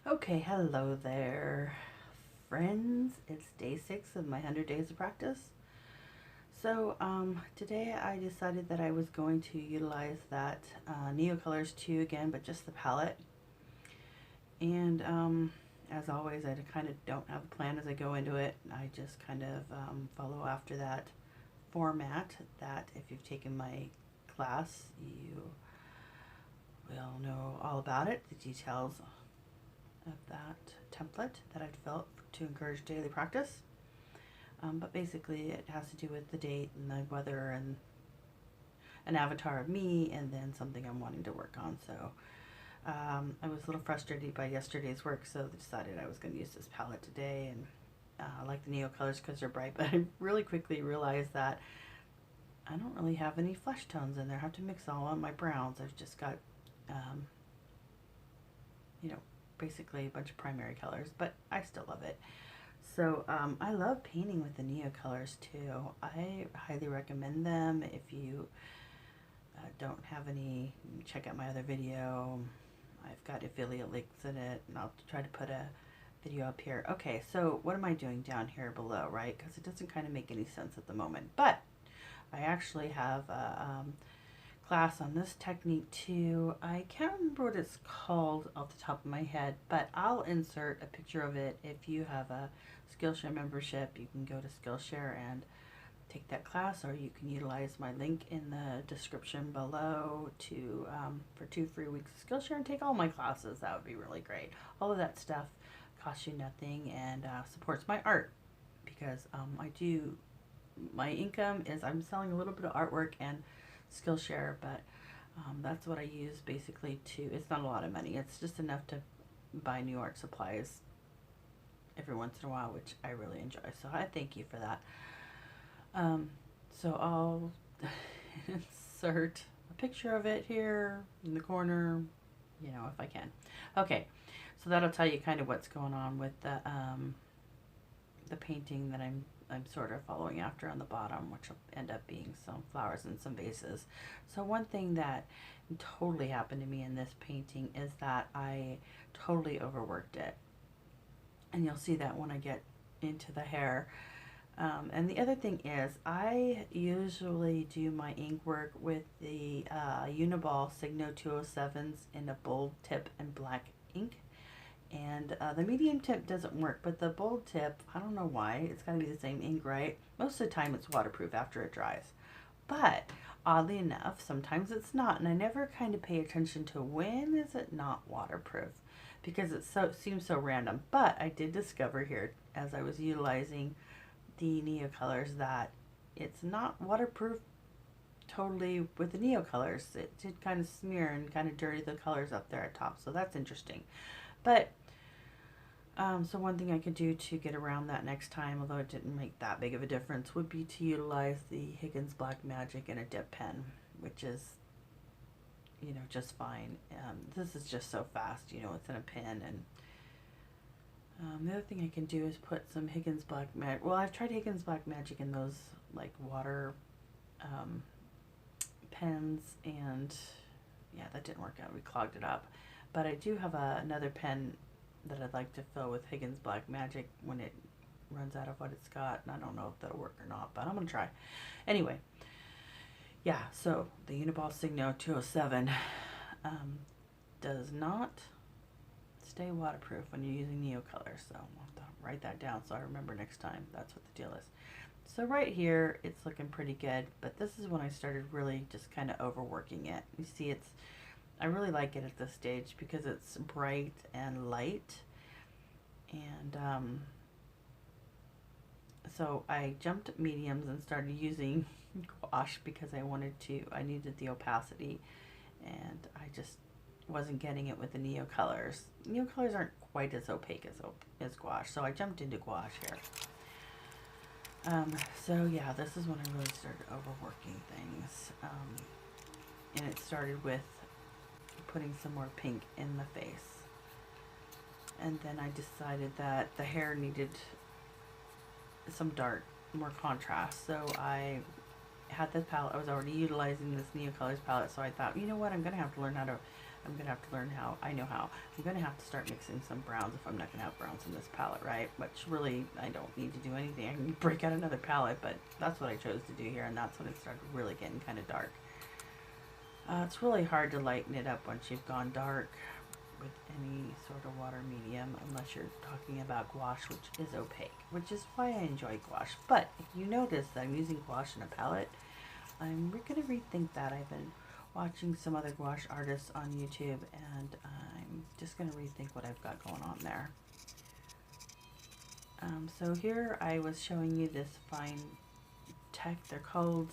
Okay, hello there, friends. It's day 6 of my 100 days of practice. So, today I decided that I was going to utilize that Neocolors 2 again, but just the palette. And, as always, I kind of don't have a plan as I go into it. I just kind of follow after that format that if you've taken my class, you will know all about it, the details of that template that I developed to encourage daily practice. But basically it has to do with the date and the weather and an avatar of me and then something I'm wanting to work on. So I was a little frustrated by yesterday's work, so I decided I was going to use this palette today. And I like the Neo colors because they're bright, but I really quickly realized that I don't really have any flesh tones in there. I have to mix all on my browns. I've just got, you know, basically a bunch of primary colors, but I still love it. So I love painting with the Neo colors too. I highly recommend them. If you don't have any, check out my other video. I've got affiliate links in it, and I'll try to put a video up here. Okay, so what am I doing down here below, right? Because it doesn't kind of make any sense at the moment. But I actually have a class on this technique too. I can't remember what it's called off the top of my head, but I'll insert a picture of it. If you have a Skillshare membership, you can go to Skillshare and take that class, or you can utilize my link in the description below to for 2 free weeks of Skillshare and take all my classes. That would be really great. All of that stuff costs you nothing and supports my art, because my income is I'm selling a little bit of artwork and Skillshare, but that's what I use basically to, it's not a lot of money. It's just enough to buy new art supplies every once in a while, which I really enjoy. So I thank you for that. So I'll insert a picture of it here in the corner, you know, if I can. Okay, so that'll tell you kind of what's going on with the painting that I'm sort of following after on the bottom, which will end up being some flowers and some vases. So one thing that totally happened to me in this painting is that I totally overworked it. And you'll see that when I get into the hair. And the other thing is, I usually do my ink work with the Uniball Signo 207s in a bold tip and black ink. And the medium tip doesn't work, but the bold tip, I don't know why, it's got to be the same ink, right? Most of the time it's waterproof after it dries. But oddly enough, sometimes it's not, and I never kind of pay attention to when is it not waterproof, because it seems so random. But I did discover here as I was utilizing the Neo colors that it's not waterproof totally with the Neo colors. It did kind of smear and kind of dirty the colors up there at top, so that's interesting. But so one thing I could do to get around that next time, although it didn't make that big of a difference, would be to utilize the Higgins Black Magic in a dip pen, which is, you know, just fine. This is just so fast, you know, it's in a pen. And the other thing I can do is put some Higgins Black Magic. Well, I've tried Higgins Black Magic in those like water pens, and yeah, that didn't work out. We clogged it up. But I do have another pen that I'd like to fill with Higgins Black Magic when it runs out of what it's got, and I don't know if that'll work or not, but I'm gonna try. Anyway, yeah, so the Uniball Signo 207 does not stay waterproof when you're using Neo colors, so I'll have to write that down so I remember next time. That's what the deal is. So right here, it's looking pretty good, but this is when I started really just kind of overworking it. You see, I really like it at this stage because it's bright and light. And so I jumped at mediums and started using gouache because I needed the opacity, and I just wasn't getting it with the Neo colors. Neo colors aren't quite as opaque as gouache, so I jumped into gouache here. So yeah, this is when I really started overworking things. And it started with putting some more pink in the face. And then I decided that the hair needed some dark, more contrast. So I had this palette. I was already utilizing this Neo Colors palette. So I thought, you know what, I'm going to have to learn how to I'm going to have to learn how. I know how. I'm going to have to start mixing some browns if I'm not going to have browns in this palette, right? Which really, I don't need to do anything. I can break out another palette, but that's what I chose to do here, and that's when it started really getting kind of dark. It's really hard to lighten it up once you've gone dark with any sort of water medium, unless you're talking about gouache, which is opaque, which is why I enjoy gouache. But if you notice that I'm using gouache in a palette, I'm going to rethink that. I've been watching some other gouache artists on YouTube, and I'm just going to rethink what I've got going on there. So here I was showing you this fine tech. They're called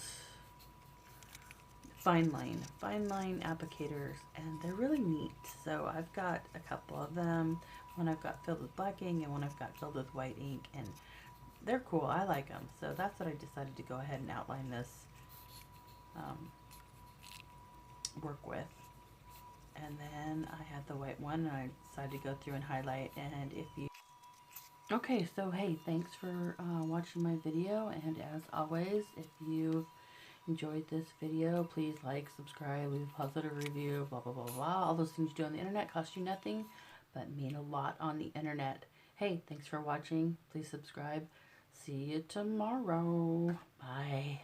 fine line applicators, and they're really neat. So I've got a couple of them. One I've got filled with black ink, and one I've got filled with white ink, and they're cool. I like them. So that's what I decided to go ahead and outline this work with. And then I had the white one, and I decided to go through and highlight. And if you okay, so hey, thanks for watching my video, and as always, if you enjoyed this video, please like, subscribe, leave a positive review, blah blah blah blah. All those things you do on the internet cost you nothing, but mean a lot on the internet. Hey, thanks for watching. Please subscribe. See you tomorrow. Bye.